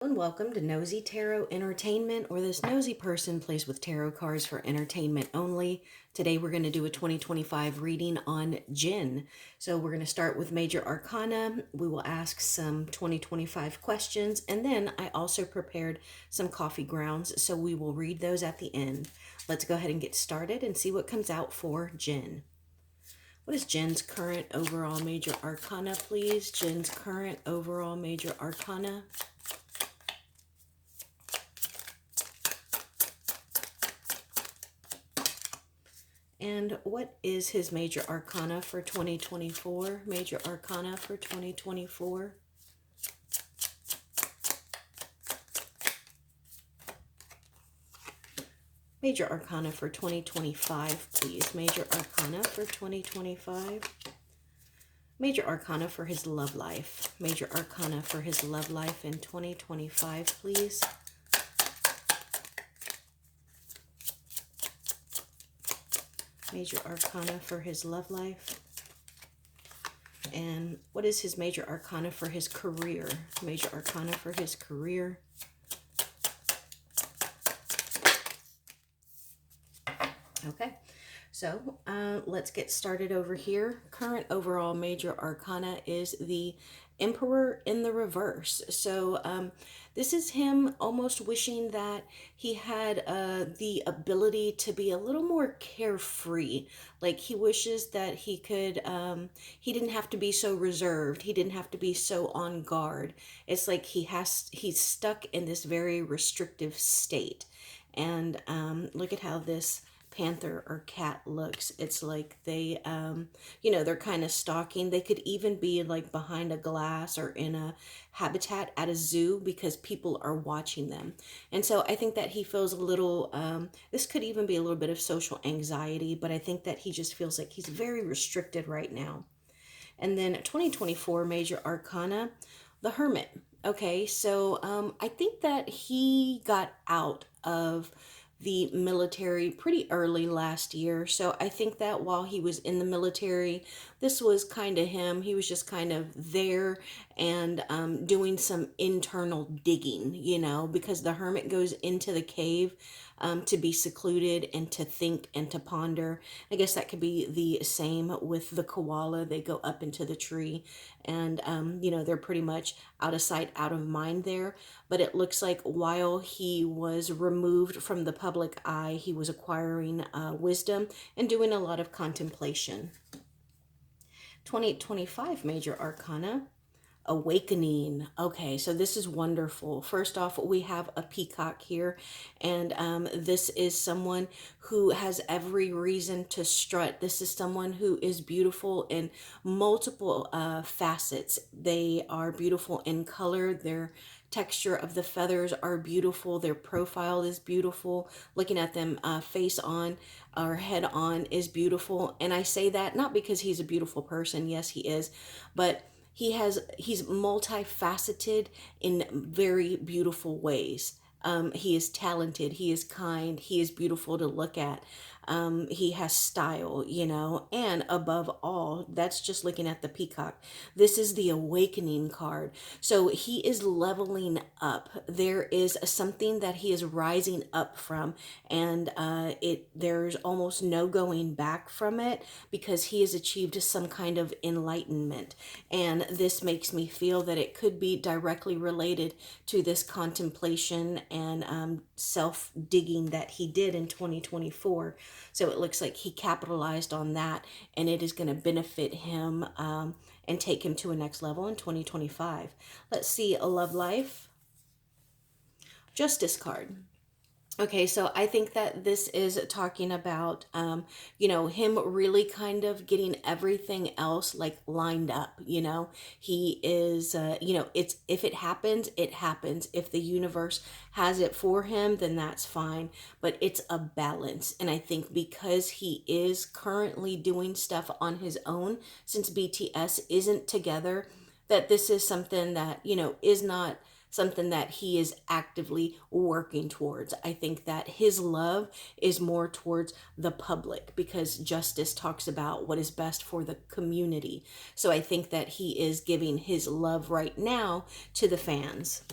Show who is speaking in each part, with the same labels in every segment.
Speaker 1: And welcome to Nosy Tarot Entertainment, or this nosy person plays with tarot cards for entertainment only. Today we're going to do a 2025 reading on Jinn. So we're going to start with Major Arcana. We will ask some 2025 questions, and then I also prepared some coffee grounds, so we will read those at the end. Let's go ahead and get started and see what comes out for Jinn. What is Jinn's current overall Major Arcana, please? Jinn's current overall Major Arcana. And what is his Major Arcana for 2024? Major Arcana for 2024. Major Arcana for 2025, please. Major Arcana for 2025. Major Arcana for his love life. Major Arcana for his love life in 2025, please. Major Arcana for his love life. And what is his Major Arcana for his career? Major Arcana for his career. Okay, so let's get started over here. Current overall Major Arcana is the Emperor in the reverse. So this is him almost wishing that he had the ability to be a little more carefree. Like he wishes that he could, he didn't have to be so reserved. He didn't have to be so on guard. It's like he's stuck in this very restrictive state. And look at how this panther or cat looks. It's like they they're kind of stalking. They could even be like behind a glass or in a habitat at a zoo because people are watching them. And so I think that he feels a little this could even be a little bit of social anxiety, but I think that he just feels like he's very restricted right now. And then 2024 Major Arcana, the Hermit. Okay, so I think that he got out of the military pretty early last year. So I think that while he was in the military, this was kind of him. He was just kind of there and doing some internal digging, because the hermit goes into the cave to be secluded and to think and to ponder. I guess that could be the same with the koala. They go up into the tree and, they're pretty much out of sight, out of mind there. But it looks like while he was removed from the public eye, he was acquiring wisdom and doing a lot of contemplation. 2025 Major Arcana, Awakening. Okay, so this is wonderful. First off, we have a peacock here, and this is someone who has every reason to strut. This is someone who is beautiful in multiple facets. They are beautiful in color. Their texture of the feathers are beautiful. Their profile is beautiful. Looking at them face on or head on is beautiful. And I say that not because he's a beautiful person. Yes, he is, but he's multifaceted in very beautiful ways. He is talented, he is kind, he is beautiful to look at. He has style, and above all, that's just looking at the peacock. This is the awakening card. So he is leveling up. There is something that he is rising up from, and there's almost no going back from it because he has achieved some kind of enlightenment. And this makes me feel that it could be directly related to this contemplation and self-digging that he did in 2024. So it looks like he capitalized on that, and it is going to benefit him and take him to a next level in 2025. Let's see, a love life. Justice card. Okay, so I think that this is talking about, him really kind of getting everything else like lined up. He is, it's if it happens, it happens. If the universe has it for him, then that's fine. But it's a balance, and I think because he is currently doing stuff on his own, since BTS isn't together, that this is something that is not something that he is actively working towards. I think that his love is more towards the public because justice talks about what is best for the community. So I think that he is giving his love right now to the fans.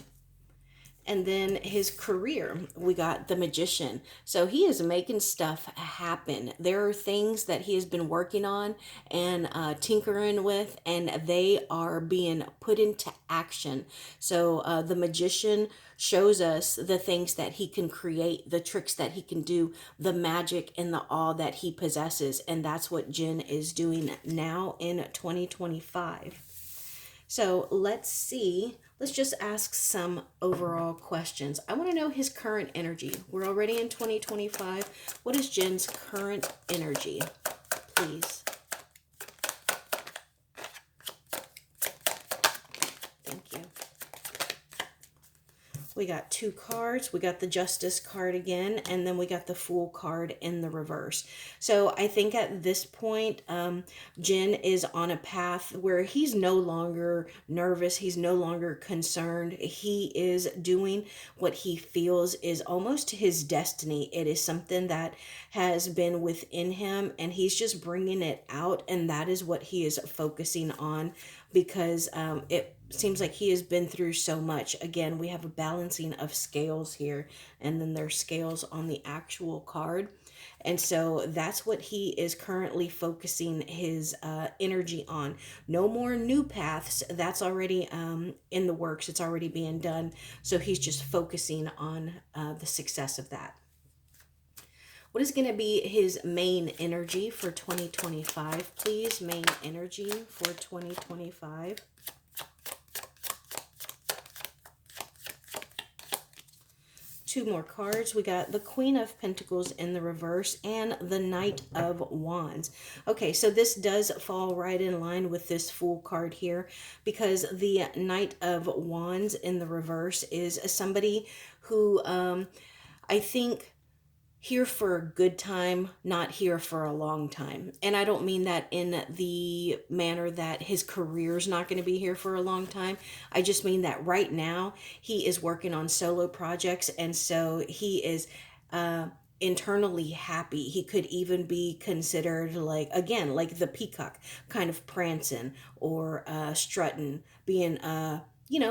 Speaker 1: And then his career, we got the magician. So he is making stuff happen. There are things that he has been working on and tinkering with, and they are being put into action. So the magician shows us the things that he can create, the tricks that he can do, the magic and the awe that he possesses. And that's what Jin is doing now in 2025. So let's see. Let's just ask some overall questions. I want to know his current energy. We're already in 2025. What is Jin's current energy? Please. Thank you. We got two cards. We got the Justice card again, and then we got the Fool card in the reverse. So I think at this point, Jin is on a path where he's no longer nervous. He's no longer concerned. He is doing what he feels is almost his destiny. It is something that has been within him, and he's just bringing it out, and that is what he is focusing on, because it seems like he has been through so much. Again, we have a balancing of scales here, and then there's scales on the actual card. And so that's what he is currently focusing his energy on. No more new paths. That's already in the works. It's already being done. So he's just focusing on the success of that. What is going to be his main energy for 2025, please? Main energy for 2025. Two more cards. We got the Queen of Pentacles in the reverse and the Knight of Wands. Okay, so this does fall right in line with this Fool card here, because the Knight of Wands in the reverse is somebody who I think here for a good time, not here for a long time. And I don't mean that in the manner that his career's not going to be here for a long time. I just mean that right now he is working on solo projects, and so he is internally happy. He could even be considered, like, again, like the peacock, kind of prancing or strutting, being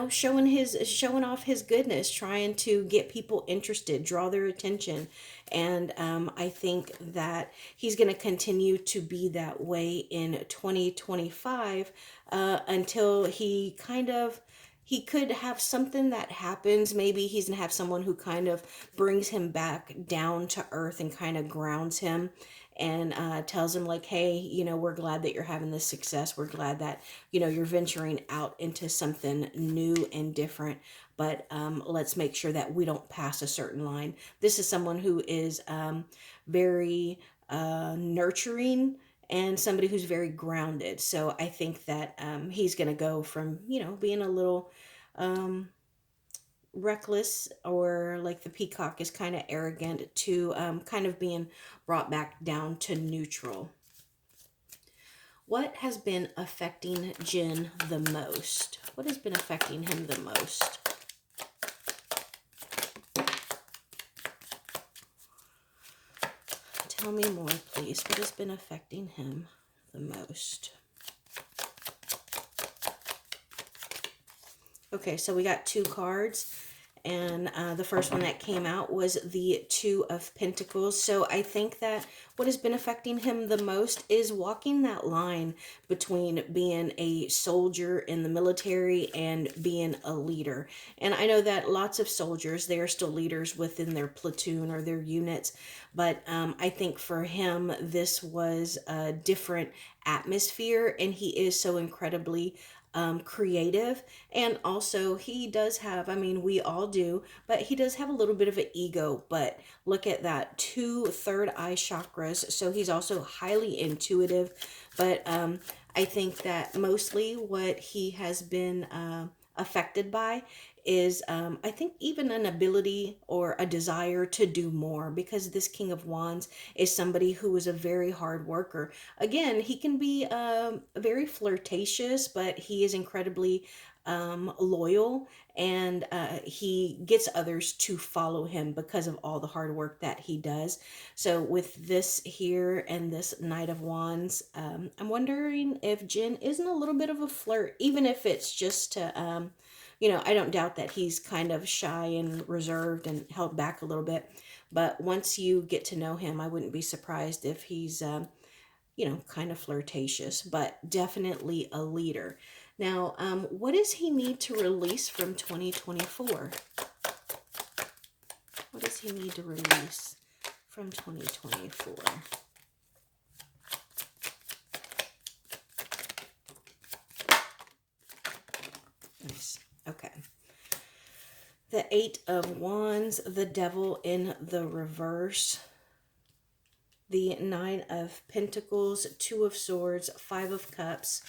Speaker 1: showing off his goodness, trying to get people interested, draw their attention. And I think that he's going to continue to be that way in 2025 until he could have something that happens. Maybe he's going to have someone who kind of brings him back down to earth and kind of grounds him and tells him, like, hey, we're glad that you're having this success. We're glad that, you're venturing out into something new and different. But let's make sure that we don't pass a certain line. This is someone who is very nurturing and somebody who's very grounded. So I think that he's going to go from, being a little reckless, or like the peacock is kind of arrogant, to kind of being brought back down to neutral. What has been affecting Jin the most? What has been affecting him the most? Tell me more, please. What has been affecting him the most? Okay, so we got two cards, and the first one that came out was the Two of Pentacles. So I think that what has been affecting him the most is walking that line between being a soldier in the military and being a leader. And I know that lots of soldiers, they are still leaders within their platoon or their units, but I think for him, this was a different atmosphere, and he is so incredibly creative. And also he does have, we all do, but he does have a little bit of an ego. But look at that, 2 third eye chakras. So he's also highly intuitive. But I think that mostly what he has been affected by is I think even an ability or a desire to do more, because this King of Wands is somebody who is a very hard worker. Again, he can be very flirtatious, but he is incredibly loyal, and he gets others to follow him because of all the hard work that he does. So with this here and this Knight of Wands, I'm wondering if Jin isn't a little bit of a flirt, even if it's just to you know, I don't doubt that he's kind of shy and reserved and held back a little bit. But once you get to know him, I wouldn't be surprised if he's, you know, kind of flirtatious, but definitely a leader. Now, what does he need to release from 2024? What does he need to release from 2024? Nice. Okay. The Eight of Wands, the Devil in the reverse, the Nine of Pentacles, Two of Swords, Five of Cups,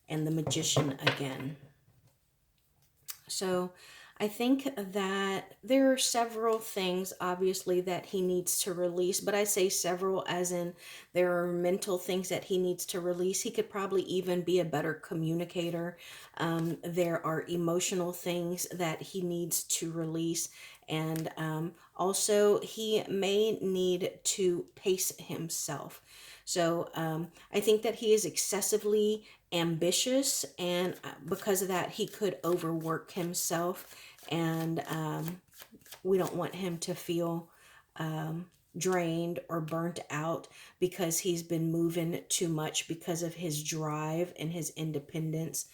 Speaker 1: and the Magician again. So I think that there are several things, obviously, that he needs to release, but I say several as in there are mental things that he needs to release. He could probably even be a better communicator. There are emotional things that he needs to release. And also, he may need to pace himself. So I think that he is excessively ambitious, and because of that, he could overwork himself. And we don't want him to feel drained or burnt out because he's been moving too much because of his drive and his independence.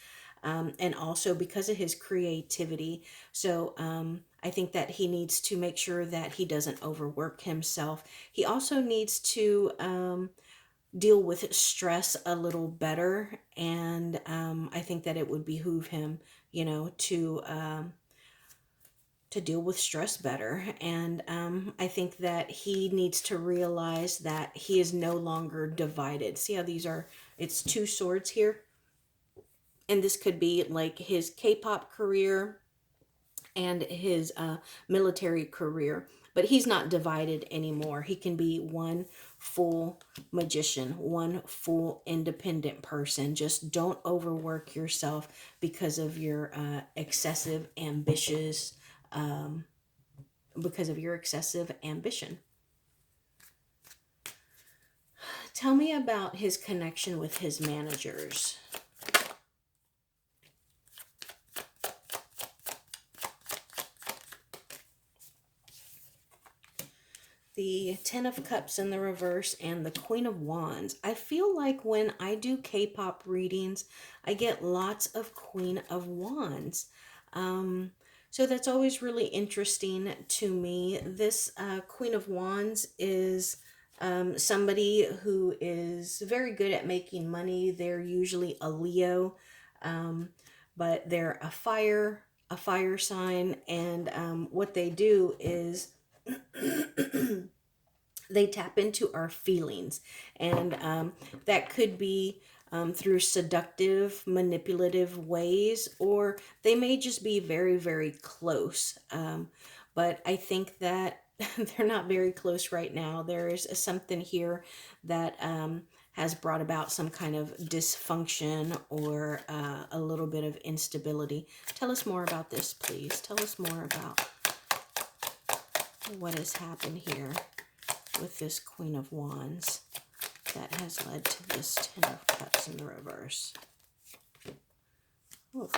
Speaker 1: And also because of his creativity. So I think that he needs to make sure that he doesn't overwork himself. He also needs to deal with stress a little better. And I think that it would behoove him, you know, to deal with stress better. And I think that he needs to realize that he is no longer divided. See how these are, it's two swords here. And this could be like his K-pop career and his military career. But he's not divided anymore. He can be one full magician, one full independent person. Just don't overwork yourself because of your excessive ambitious, because of your excessive ambition. Tell me about his connection with his managers. The Ten of Cups in the reverse and the Queen of Wands. I feel like when I do K-pop readings, I get lots of Queen of Wands. So that's always really interesting to me. This Queen of Wands is somebody who is very good at making money. They're usually a Leo, but they're a fire sign, and what they do is they tap into our feelings, and that could be through seductive, manipulative ways, or they may just be very, very close. But I think that they're not very close right now. There is something here that has brought about some kind of dysfunction or a little bit of instability. Tell us more about this, please. Tell us more about what has happened here with this Queen of Wands that has led to this Ten of Cups in the reverse. Ooh.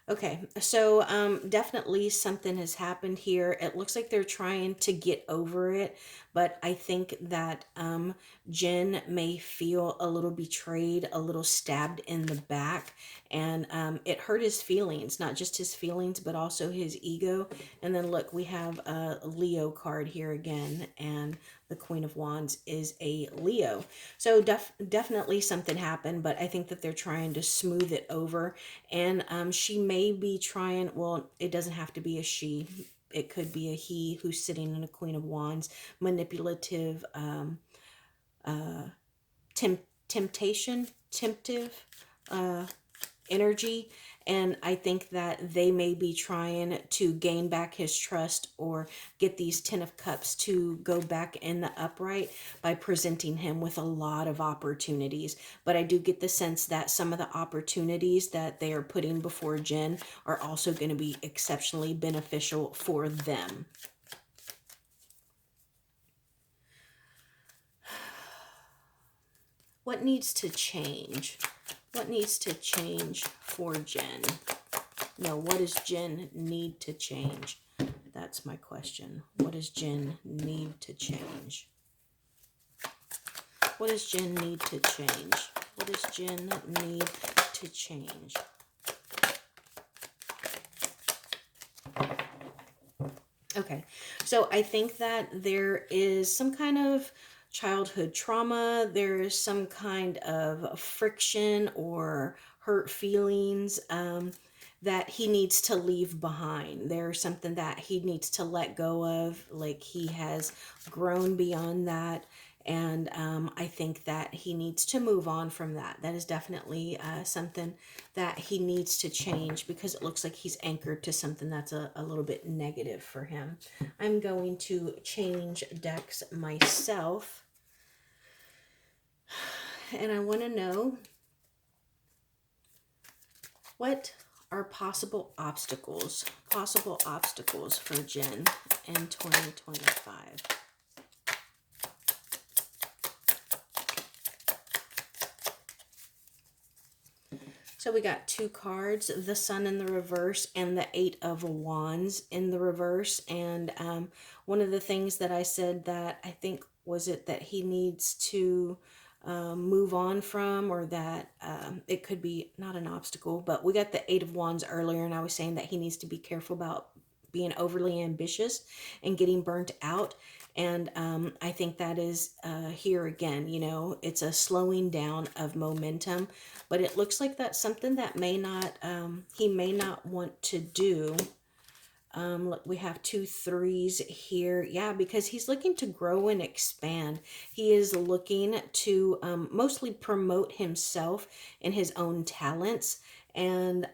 Speaker 1: Okay, so definitely something has happened here. It looks like they're trying to get over it, but I think that Jen may feel a little betrayed, a little stabbed in the back, and it hurt his feelings, not just his feelings, but also his ego. And then look, we have a Leo card here again, and the Queen of Wands is a Leo. So definitely something happened, but I think that they're trying to smooth it over. And she may be trying, well, it doesn't have to be a she. It could be a he who's sitting in a Queen of Wands, manipulative, temptive energy. And I think that they may be trying to gain back his trust or get these Ten of Cups to go back in the upright by presenting him with a lot of opportunities. But I do get the sense that some of the opportunities that they are putting before Jen are also going to be exceptionally beneficial for them. What needs to change? What needs to change for Jen? No, what does Jen need to change? That's my question. What does Jen need to change? What does Jen need to change? What does Jen need to change? Okay, so I think that there is some kind of childhood trauma. There's some kind of friction or hurt feelings that he needs to leave behind. There's something that he needs to let go of. Like he has grown beyond that. And I think that he needs to move on from that. That is definitely something that he needs to change because it looks like he's anchored to something that's a little bit negative for him. I'm going to change decks myself. And I want to know, what are possible obstacles for Jen in 2025? So we got two cards, the Sun in the reverse and the Eight of Wands in the reverse. And one of the things that I said that I think was it that he needs to move on from, or that it could be not an obstacle, but we got the Eight of Wands earlier, and I was saying that he needs to be careful about being overly ambitious and getting burnt out. And I think that is here again, you know, it's a slowing down of momentum, but it looks like that's something that may not, he may not want to do. Look, we have 2 3s here. Yeah, because he's looking to grow and expand. He is looking to mostly promote himself and his own talents. And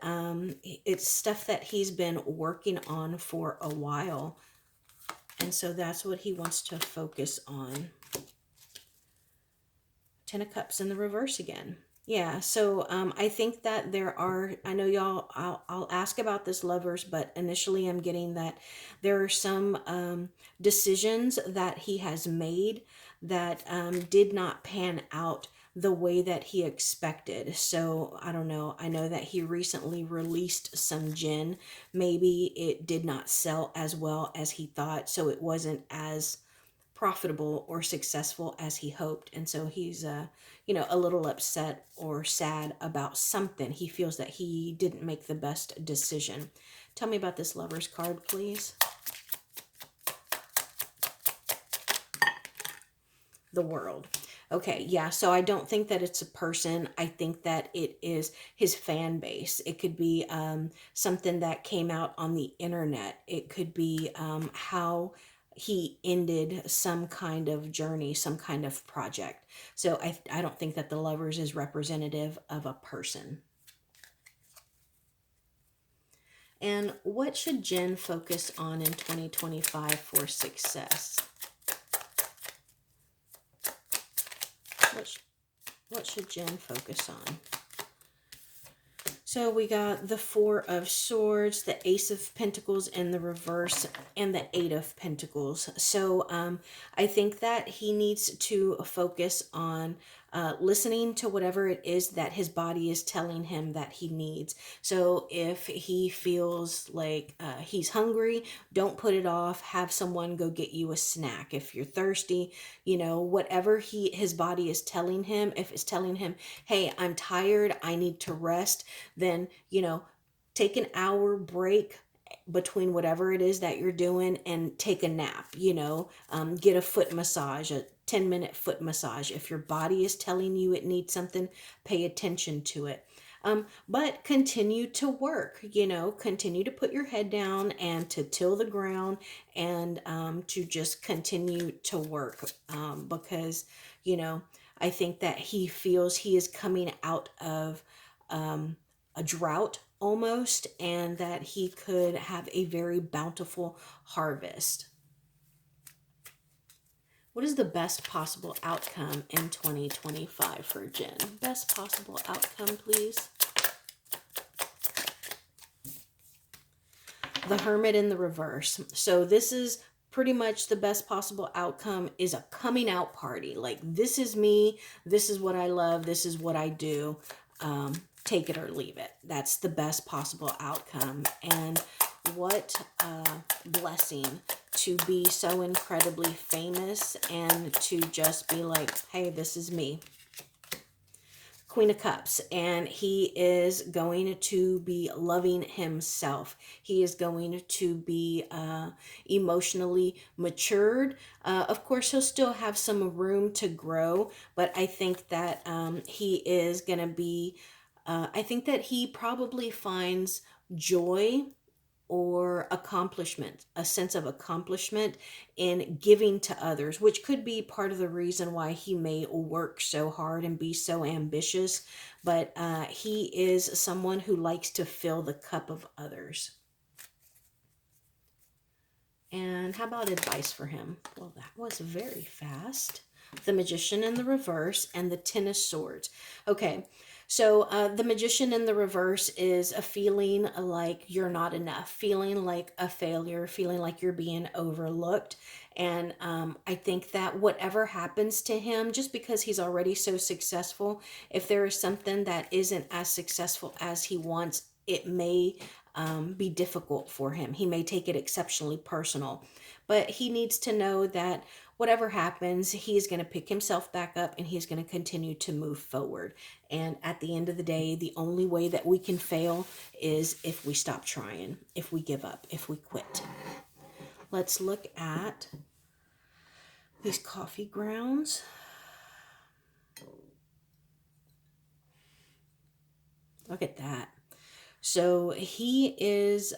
Speaker 1: it's stuff that he's been working on for a while. And so that's what he wants to focus on. 10 of Cups in the reverse again. Yeah, so I think that there are, I know y'all, I'll ask about this, lovers, but initially I'm getting that there are some decisions that he has made that did not pan out the way that he expected. So I don't know. I know that he recently released some gin. Maybe it did not sell as well as he thought, so it wasn't as profitable or successful as he hoped. And so he's you know, a little upset or sad about something. He feels that he didn't make the best decision. Tell me about this Lovers card, please. The World. Okay, yeah, so I don't think that it's a person. I think that it is his fan base. It could be something that came out on the internet. It could be how he ended some kind of journey, some kind of project. So I don't think that the Lovers is representative of a person. And what should Jen focus on in 2025 for success? What should Jen focus on? So we got the Four of Swords, the Ace of Pentacles in the reverse, and the Eight of Pentacles. So I think that he needs to focus on listening to whatever it is that his body is telling him that he needs. So if he feels like he's hungry, don't put it off. Have someone go get you a snack. If you're thirsty, you know, whatever his body is telling him, if it's telling him, hey, I'm tired, I need to rest, then, you know, take an hour break between whatever it is that you're doing and take a nap, you know, get a foot massage, a 10-minute foot massage. If your body is telling you it needs something, pay attention to it. But continue to work, you know, continue to put your head down and to till the ground and to just continue to work because, you know, I think that he feels he is coming out of a drought almost, and that he could have a very bountiful harvest. What is the best possible outcome in 2025 for Jen? Best possible outcome, please. The Hermit in the reverse. So this is pretty much the best possible outcome is a coming out party. Like, this is me. This is what I love. This is what I do. take it or leave it. That's the best possible outcome. And what a blessing to be so incredibly famous and to just be like, hey, this is me. Queen of Cups, and he is going to be loving himself. He is going to be emotionally matured. Of course, he'll still have some room to grow, but I think that he is going to be, I think that he probably finds joy or accomplishment, a sense of accomplishment in giving to others, which could be part of the reason why he may work so hard and be so ambitious. But he is someone who likes to fill the cup of others. And how about advice for him? Well, that was very fast. The Magician in the reverse and the Ten of Swords. Okay, so the Magician in the reverse is a feeling like you're not enough, feeling like a failure, feeling like you're being overlooked. And I think that whatever happens to him, just because he's already so successful, if there is something that isn't as successful as he wants, it may be difficult for him. He may take it exceptionally personal, but he needs to know that whatever happens, he's going to pick himself back up and he's going to continue to move forward. And at the end of the day, the only way that we can fail is if we stop trying, if we give up, if we quit. Let's look at these coffee grounds. Look at that. So he is,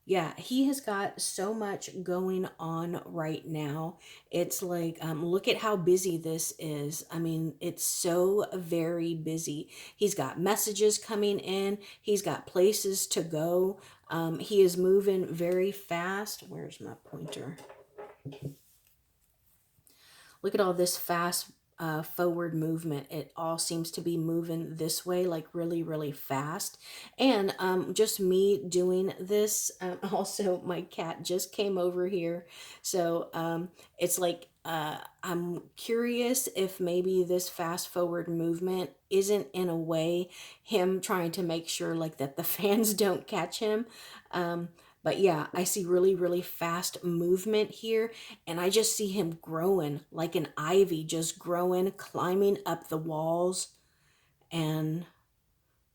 Speaker 1: yeah, he has got so much going on right now. It's like, look at how busy this is. I mean, it's so very busy. He's got messages coming in. He's got places to go. He is moving very fast. Where's my pointer? Look at all this fast forward movement. It all seems to be moving this way, like really, really fast. And just me doing this. Also, my cat just came over here. So it's like I'm curious if maybe this fast forward movement isn't in a way him trying to make sure like that the fans don't catch him. But yeah, I see really, really fast movement here. And I just see him growing like an ivy, just growing, climbing up the walls and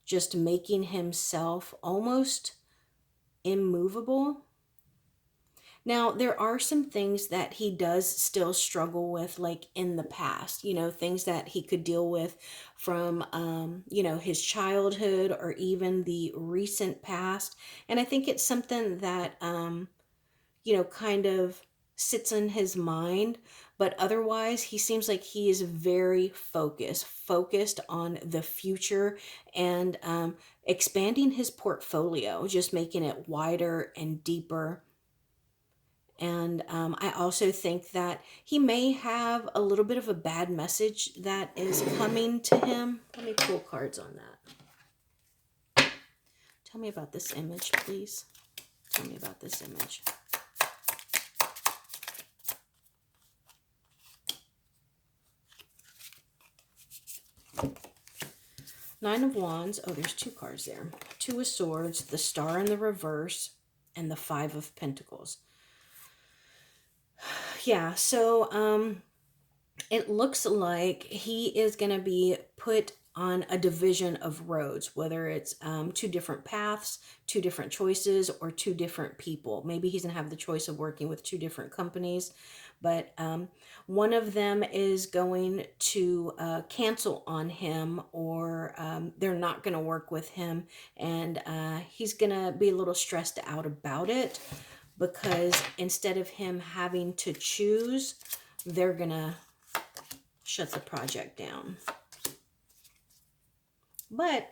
Speaker 1: just making himself almost immovable. Now, there are some things that he does still struggle with, like in the past, things that he could deal with from, his childhood or even the recent past. And I think it's something that, kind of sits in his mind. But otherwise, he seems like he is very focused on the future and expanding his portfolio, just making it wider and deeper. And I also think that he may have a little bit of a bad message that is coming to him. Let me pull cards on that. Tell me about this image, please. Tell me about this image. Nine of Wands. Oh, there's two cards there. Two of Swords, the Star in the reverse, and the Five of Pentacles. Yeah, so it looks like he is going to be put on a division of roads, whether it's two different paths, two different choices, or two different people. Maybe he's going to have the choice of working with two different companies, but one of them is going to cancel on him, or they're not going to work with him, and he's going to be a little stressed out about it. Because instead of him having to choose, they're going to shut the project down. But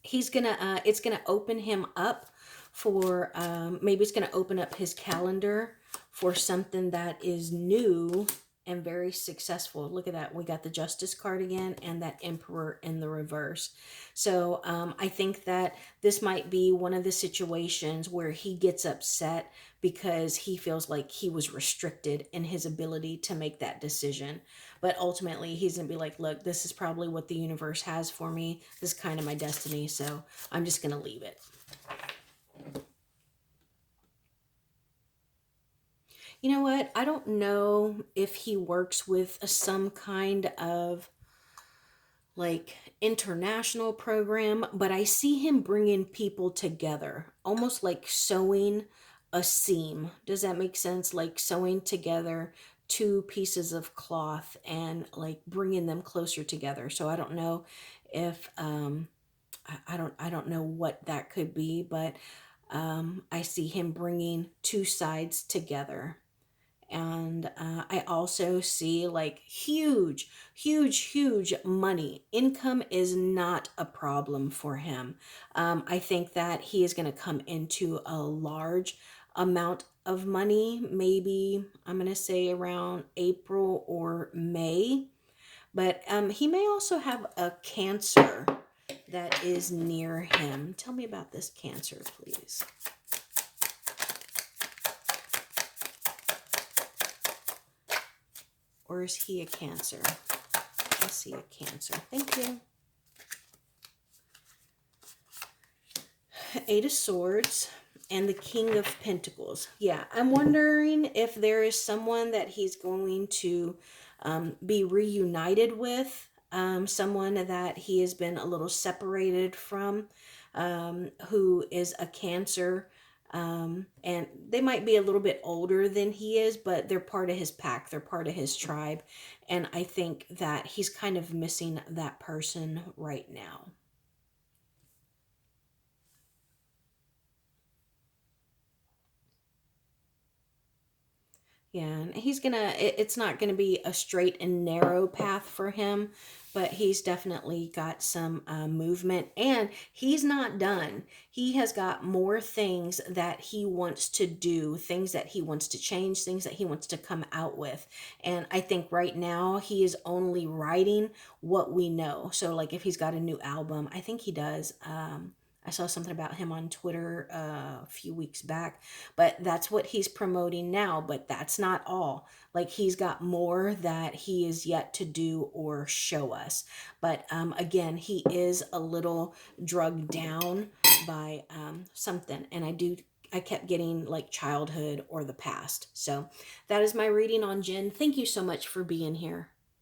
Speaker 1: he's going to, it's going to open him up for, maybe it's going to open up his calendar for something that is new and very successful. Look at that. We got the Justice card again and that Emperor in the reverse. So I think that this might be one of the situations where he gets upset because he feels like he was restricted in his ability to make that decision. But ultimately, he's going to be like, look, this is probably what the universe has for me. This is kind of my destiny. So I'm just going to leave it. You know what? I don't know if he works with some kind of like international program, but I see him bringing people together, almost like sewing a seam. Does that make sense? Like sewing together two pieces of cloth and like bringing them closer together. So I don't know if I don't know what that could be, but I see him bringing two sides together. And I also see like huge money. Income is not a problem for him. I think that he is going to come into a large amount of money, maybe I'm going to say around April or May. But he may also have a cancer that is near him. Tell me about this cancer, please. Or is he a Cancer? I see a Cancer. Thank you. Eight of Swords and the King of Pentacles. Yeah, I'm wondering if there is someone that he's going to be reunited with, someone that he has been a little separated from, who is a Cancer. And they might be a little bit older than he is, but they're part of his pack. They're part of his tribe. And I think that he's kind of missing that person right now. Yeah, and it's not gonna be a straight and narrow path for him, but he's definitely got some movement, and he's not done. He has got more things that he wants to do, things that he wants to change, things that he wants to come out with. And I think right now he is only writing what we know. So like if he's got a new album, I think he does. I saw something about him on Twitter a few weeks back, but that's what he's promoting now. But that's not all. Like he's got more that he is yet to do or show us. But again, he is a little drugged down by something. And I kept getting like childhood or the past. So that is my reading on Jen. Thank you so much for being here.